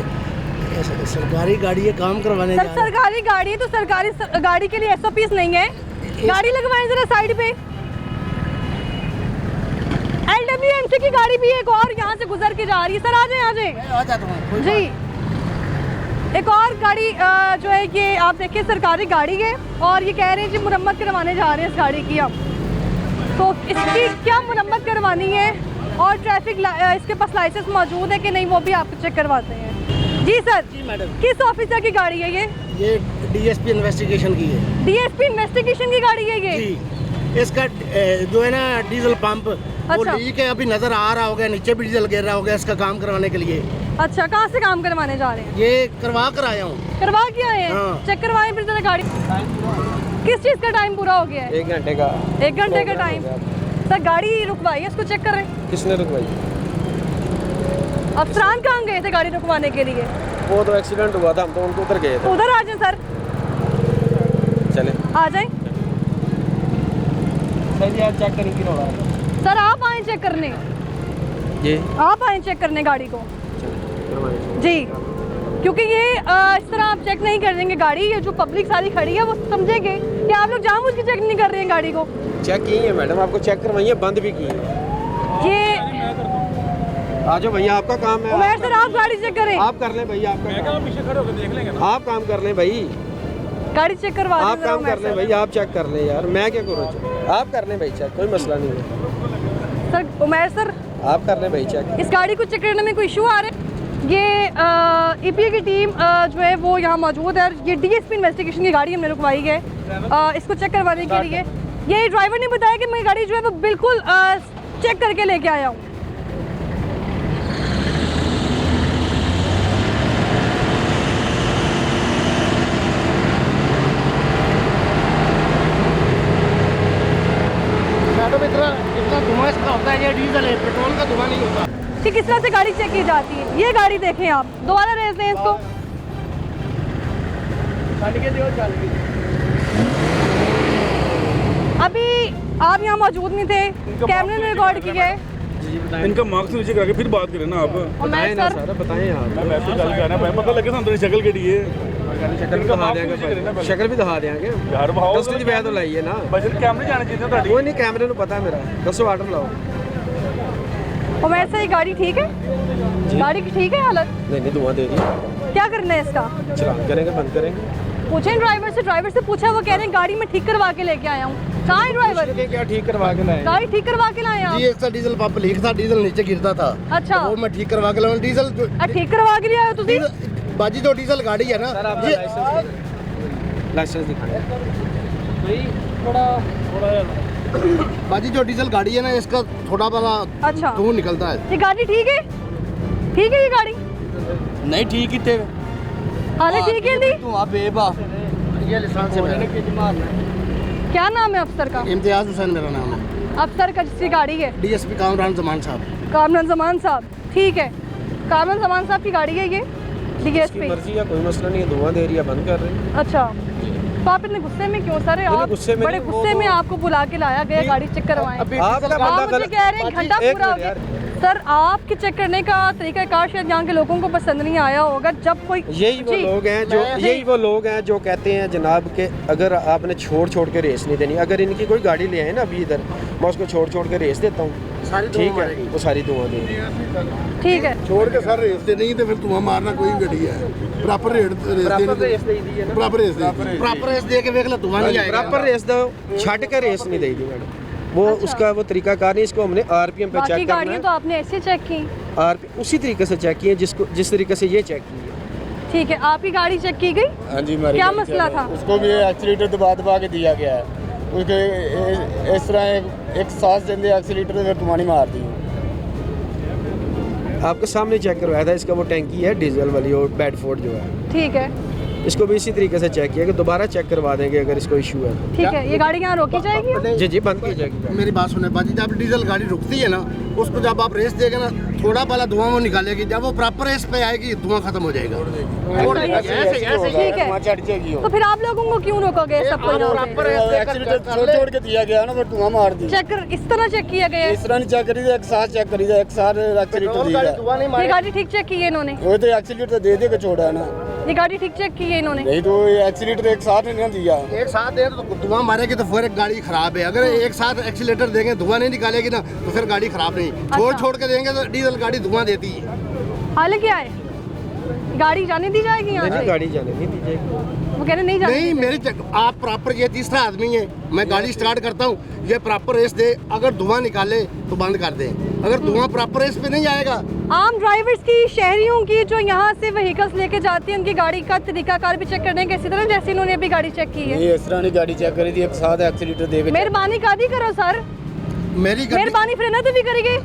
सरकारी गाड़ी है, काम करवाने सर जा रहा हूं। सरकारी गाड़ी है तो सरकारी गाड़ी के लिए SOPs नहीं है। गाड़ी लगवाएं जरा साइड पे। LWMC की गाड़ी भी एक और यहाँ से गुजर के जा रही है। सर आ जाए आ जाता हूँ जी। एक और गाड़ी जो है ये आप देखिए सरकारी गाड़ी है और ये कह रहे हैं जी मुरम्मत करवाने जा रहे हैं इस गाड़ी की हम। तो इसकी क्या मुरम्मत करवानी है और ट्रैफिक इसके पास लाइसेंस मौजूद है कि नहीं वो भी आप चेक करवाते हैं। जी सर। जी मैडम। किस ऑफिसर की गाड़ी है ये DSP इन्वेस्टिगेशन की है। DSP इन्वेस्टिगेशन की गाड़ी है ये? जी। इसका जो है ना डीजल पंप वो अच्छा। लीक है, अभी नजर आ रहा होगा, नीचे भी डीजल गिर रहा होगा इसका काम करवाने के लिए। अच्छा, कहाँ से काम करवाने जा रहे हैं? ये करवा कर आया हूँ। करवा के आए हैं? हाँ। चेक करवाएं फिर जरा गाड़ी। किस चीज़ का टाइम पूरा हो गया है? 1 घंटे का। 1 घंटे का टाइम। सर गाड़ी रुकवाई है, इसको चेक कर रहे हैं। किसने रुकवाई? अफसरान कहाँ गए थे गाड़ी रुकवाने के लिए? वो तो एक्सीडेंट हुआ था, हम तो उनको उधर गए थे। उधर आ जाए सर। चले आ जाए सर, यार चेक करें क्यों हो रहा है। सर, आप आए चेक करने। जी आप आए चेक करने गाड़ी को जी, क्योंकि ये इस तरह आप चेक नहीं कर देंगे गाड़ी। ये जो पब्लिक सारी खड़ी है वो समझेंगे कि आप लोग जानबूझ के चेक नहीं कर रहे हैं गाड़ी को। चेक की है मैडम, आपको चेक करवाइए, बंद भी की है। ये आ जाओ भैया, आपका काम है। उमर सर आप गाड़ी चेक करें। आप कर लें भैया, आपका काम। पीछे खड़े होकर देख लेंगे ना। आप काम कर लें भाई, गाड़ी चेक करवा आप काम कर लें भाई, आप चेक कर लें यार, मैं क्या करूँ? आप कर लें भाई चेक, कोई मसला नहीं है। सर उमर सर आप कर लें भाई चेक। इस गाड़ी को चेक करने में कोई इशू आ रहा है? ये EPA की टीम जो है वो यहाँ मौजूद है। ये DSP इन्वेस्टिगेशन की गाड़ी हमने रुकवाई है इसको चेक करवाने के लिए। ये ड्राइवर ने बताया कि मेरी गाड़ी जो है वो बिल्कुल चेक करके लेके आया हूँ। मैडम इतना धुआं इसका होता है, ये डीजल है, पेट्रोल का धुआं नहीं होता। कि किस तरह से गाड़ी चेक की जाती है। ये गाड़ी देखें आप, दोबारा रेस दें इसको। अभी आप यहाँ मौजूद नहीं थे, कैमरे में रिकॉर्ड किया है। इनका मार्क्स नीचे करके फिर बात करें ना आप। बताएं ना सर, बताएं आप। मैं तो गल करना भाई, पता लगे सानू शक्ल केड़ी है। शक्ल भी दिखा देंगे, शक्ल भी दिखा देंगे यार भाव दस ਦੀ तो लाइए ना। बस कैमरे जाने चाहिए ਤੁਹਾਡੀ। कोई नहीं, कैमरे ਨੂੰ पता है मेरा। दसो आर्डर लाओ। उमैर से ये गाड़ी ठीक है? गाड़ी की ठीक है हालत? नहीं धुआं दे रही है। क्या करना है इसका? चलान करेंगे, बंद करेंगे। पूछें ड्राइवर से पूछा, वो कह रहे हैं गाड़ी में ठीक करवा के लेके आया हूँ। कहाँ है ड्राइवर? क्या ठीक करवा के लाए? गाड़ी ठीक करवा के लाए आप? जी एक सा डीजल पंप लीक था, डीजल नीचे गिरता था। अच्छा, वो मैं ठीक करवा के लाऊं। डीजल ठीक करवा के लिए आए हो तुसी? बाजी जो डीजल गाड़ी है ना, ये लाइसेंस दिखाएं। बाजी जो डीजल गाड़ी है ना, इसका थोड़ा बड़ा अच्छा धुआं निकलता है। ये गाड़ी ठीक है? ठीक है ये गाड़ी? नहीं ठीक ही थे हालत ठीक है दी? तू आप बेबा ये लाइसेंस है मेरा। क्या नाम है अफसर का? इम्तियाज हुसैन मेरा नाम है। अफसर का जिसकी गाड़ी है? डीएसपी कामरान जमान साहब। कामरान जमान साहब, ठीक है। कामरान जमान साहब की गाड़ी है ये डीएसपी? मर्जी है, कोई मसला नहीं है। धुआं दे रही है, बंद कर रही है। अच्छा, तो आप इतने गुस्से में क्यों सर? आप गुस्से में बड़े नहीं, गुस्से में आपको बुला के लाया गया गाड़ी चेक करवाएं। आपका आप बंदा मुझे गलत कह रहे हैं घंटा पूरा हो गया। सर आपके चेक करने का तरीकाकार शायद यहाँ के लोगों को पसंद नहीं आया होगा। जब कोई यही वो लोग हैं जो कहते हैं जनाब के अगर आपने छोड़ के रेस नहीं देनी। अगर इनकी कोई गाड़ी ले आए ना अभी इधर, मैं उसको छोड़ के रेस देता हूँ, ठीक है, वो सारी धुआं देगी। ठीक है, छोड़ के सर रेस दे नहीं तो फिर धुआं मारना कोई गड्डी है। प्रॉपर रेस दे के देख लो, धुआं नहीं आएगा। प्रॉपर रेस दो, छट के रेस नहीं देगी मैडम। वो उसका वो तरीकाकार नहीं, इसको हमने आरपीएम पे चेक बाकी करना गाड़ियाँ तो आपने ऐसे चेक की? उसी तरीके से चेक किए जिस तरीके से ये चेक की है। ठीक है, आपकी गाड़ी चेक की गई? हाँ जी, मेरी क्या गाड़ी मसला चल रही है। था? उसको भी एक्सीलेटर दबा के दिया गया है। उसके इस तरह एक सांस देंगे एक्सीलेटर फिर तुम्हारी मार दी। आपके सामने चेक करवाया था, इसका वो टैंकी है डीजल वाली और बेडफोर्ड जो है, ठीक है, इसको भी इसी तरीके से चेक किया कि दोबारा चेक करवा देंगे अगर इसको इशू है तो। ठीक है, ये गाड़ी यहाँ रोकी जाएगी? जी बंद की जाएगी। मेरी बात सुने बाजी, जब डीजल गाड़ी रुकती है ना, उसको जब आप रेस देंगे ना, थोड़ा पहला धुआं वो निकालेगी। जब वो प्रॉपर रेस पे आएगी, धुआं खत्म हो जाएगा। ठीक है, तो फिर आप लोगों को क्यों रोकोगे सबको? एक्सीलेटर छोड़ के दिया गया ना, फिर धुआं मार दी। चेक इस तरह चेक किया गया है? इस तरह नहीं चेक करी, एक साथ चेक करी, एक साथ एक्सीलेटर दिया। ये गाड़ी ठीक चेक की है इन्होंने? वो तो एक्सीलेटर दे के छोड़ा है ना। ये गाड़ी ठीक चेक की है इन्होंने? नहीं तो एक्सीलेटर एक साथ नहीं दिया। एक साथ दे तो धुआं मारेगी तो फिर गाड़ी खराब है। अगर एक साथ एक्सीलेटर देंगे, धुआं नहीं निकालेगी ना, तो फिर गाड़ी खराब नहीं। छोड़ के देंगे तो डीजल गाड़ी धुआं देती है। हाल क्या है, गाड़ी जाने दी जाएगी यहाँ से? गाड़ी जाने नहीं दी जाएगी। वो कह रहे नहीं जाने नहीं, मेरी आप प्रॉपर, ये तीसरा आदमी है, मैं गाड़ी स्टार्ट करता हूँ, ये प्रॉपर रेस दे, अगर धुआं निकाले तो बंद कर दे। अगर धुआं प्रॉपर रेस पे नहीं आएगा। आम ड्राइवर्स की, शहरियों की जो यहाँ से व्हीकल्स लेके जाते हैं, उनकी गाड़ी का तरीकाकार भी चेक करने का इसी तरह जैसे इन्होंने अभी गाड़ी चेक की है? नहीं, इस तरह नहीं गाड़ी चेक करी थी, एक साथ एक्सीलेटर दे के। मेहरबानी कादी करो सर, मेरी मेहरबानी फिर ना तो भी करेंगे।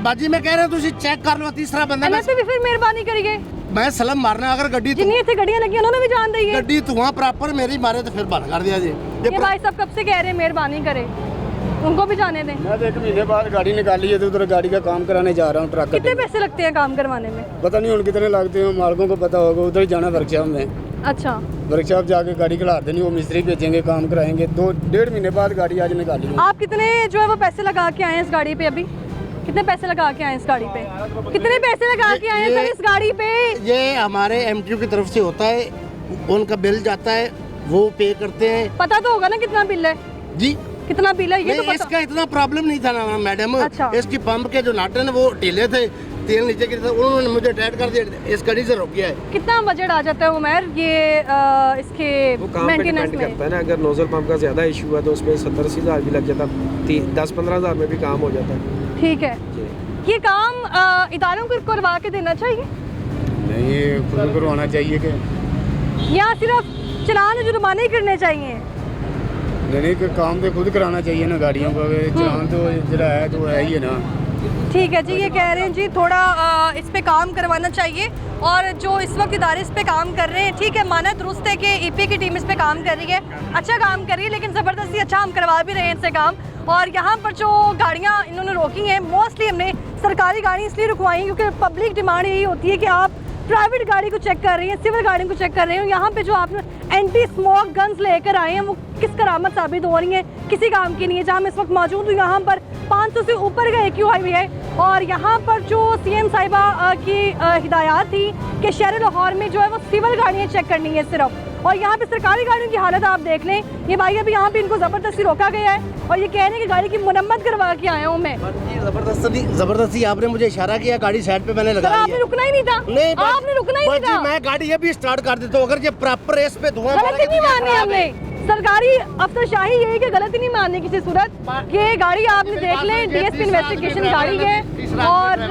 बाजी मैं कह रहा हूँ तुझे चेक कर लो, तीसरा बंदा ना तो भी फिर मेहरबानी करेंगे। मैं सलम मारना, अगर गड्डी जिन्नी इतने गाड़ियाँ लगी उन्होंने भी जान दी है। गड्डी धुआं प्रॉपर मेरी मारे तो फिर बंद कर दिया जी। ये भाई साहब कब से कह रहे हैं मेहरबानी करें, उनको भी जाने दें। मैं तो 1 महीने बाद गाड़ी निकाली है तो उधर गाड़ी का काम कराने जा रहा हूँ ट्रक। कितने पैसे लगते हैं काम करवाने में? पता नहीं उन कितने लगते हैं, मालकों को पता होगा। उधर जाना वर्कशॉप में। अच्छा, वर्कशॉप जाके गाड़ी खिला देनी, वो मिस्त्री भेजेंगे, काम कराएंगे। 2-1.5 महीने बाद गाड़ी आज निकाली है। आप कितने जो है वो पैसे लगा के आए हैं इस गाड़ी पे? अभी कितने पैसे लगा के आए इस गाड़ी पे? कितने पैसे लगा के आए हैं सर इस गाड़ी पे? ये हमारे एमटीयू की तरफ से होता है, उनका बिल जाता है, वो पे करते हैं। पता तो होगा ना कितना बिल है जी? कितना बिल है ये तो पता। इसका इतना प्रॉब्लम नहीं था ना मैडम। अच्छा। इसकी पंप के जो नाटे ना वो ढीले थे, तेल नीचे गिरा था, उन्होंने मुझे टाइट कर दिया, इस गाड़ी से रोक गया है। कितना बजट आ जाता है उमर ये इसके मेंटेनेंस में? करता है ना, अगर नोजल पंप का ज़्यादा इशू है तो उसमें 70-80 हज़ार भी लग जाता, 10-15 हज़ार में भी काम हो जाता है। ठीक है, ये काम इदारों को करवा के देना चाहिए? नहीं, ये खुद करवाना चाहिए कि या सिर्फ चलान जुर्माने ही करने चाहिए? नहीं, कि काम तो खुद कराना चाहिए ना गाड़ियों का। चलान तो जरा है तो है ही है ना। ठीक है जी, ये कह रहे हैं जी थोड़ा इस पे काम करवाना चाहिए। और जो इस वक्त इदारे इस पे काम कर रहे हैं, ठीक है, माना दुरुस्त है कि ईपी की टीम इस पे काम कर रही है, अच्छा काम कर रही है, लेकिन ज़बरदस्ती अच्छा हम करवा भी रहे हैं इनसे काम। और यहाँ पर जो गाड़ियाँ इन्होंने रोकी हैं, मोस्टली हमने सरकारी गाड़ी इसलिए रुकवाई क्योंकि पब्लिक डिमांड यही होती है कि आप प्राइवेट गाड़ी को चेक कर रही हैं, सिविल गाड़ी को चेक कर रहे हो। यहाँ पे जो आपने एंटी स्मोक गन्स लेकर आए हैं वो किस करामत साबित हो रही हैं? किसी काम की नहीं है। जहाँ मैं इस वक्त मौजूद हूँ यहाँ पर 500 से ऊपर का AQ हाईवे है और यहाँ पर जो CM साहिबा की हिदायत थी कि शहर लाहौर में जो है वो सिविल गाड़ियाँ चेक करनी है सिर्फ, और यहाँ पे सरकारी गाड़ियों की हालत आप देख लें। ये भाई अभी यहाँ पे इनको ज़बरदस्ती रोका गया है और ये कह रहे हैं कि गाड़ी की मुरम्मत करवा के आया हूँ मैं। जबरदस्ती आपने मुझे इशारा किया, गाड़ी साइड पे मैंने सर लगा दी आपने है। रुकना ही नहीं था, नहीं आपने रुकना ही नहीं था। मैं गाड़ी ये भी स्टार्ट कर देता हूँ, अगर ये प्रॉपर रेस पे धुआं गलती नहीं मानी हमने, सरकारी अफसरशाही यही कि गलती नहीं माननी किसी सूरत। ये गाड़ी आपने देख लें, डीएसपी इन्वेस्टिगेशन गाड़ी है और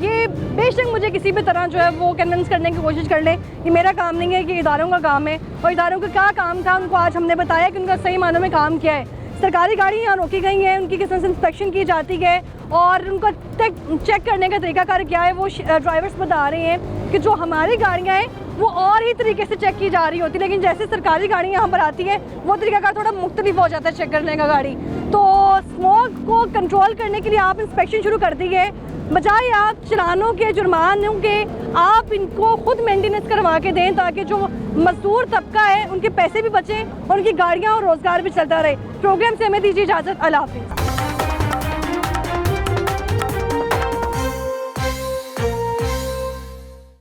ये बेशक मुझे किसी भी तरह जो है वो कन्विंस करने की कोशिश कर ले, ये मेरा काम नहीं है, कि इदारों का काम है और इदारों का क्या काम था उनको आज हमने बताया कि उनका सही मानों में काम किया है। सरकारी गाड़ी यहाँ रोकी गई है, उनकी किस्म से इंस्पेक्शन की जाती है और उनका चेक करने का तरीकाकार क्या है वो ड्राइवर्स बता रहे हैं कि जो हमारी गाड़ियाँ हैं वो और ही तरीके से चेक की जा रही होती है, लेकिन जैसे सरकारी गाड़ी यहाँ पर आती है वो तरीकाकार थोड़ा मुख्तलिफ हो जाता है चेक करने का गाड़ी। तो स्मोक को कंट्रोल करने के लिए आप इंस्पेक्शन शुरू कर दी है, बजाय आप चलानों के जुर्मानों के आप इनको खुद मेंटेनेंस करवा के दें ताकि जो मजदूर तबका है उनके पैसे भी बचें और उनकी गाड़ियाँ और रोज़गार भी चलता रहे। प्रोग्राम से हमें दीजिए इजाज़त, अल्लाह हाफ़िज़।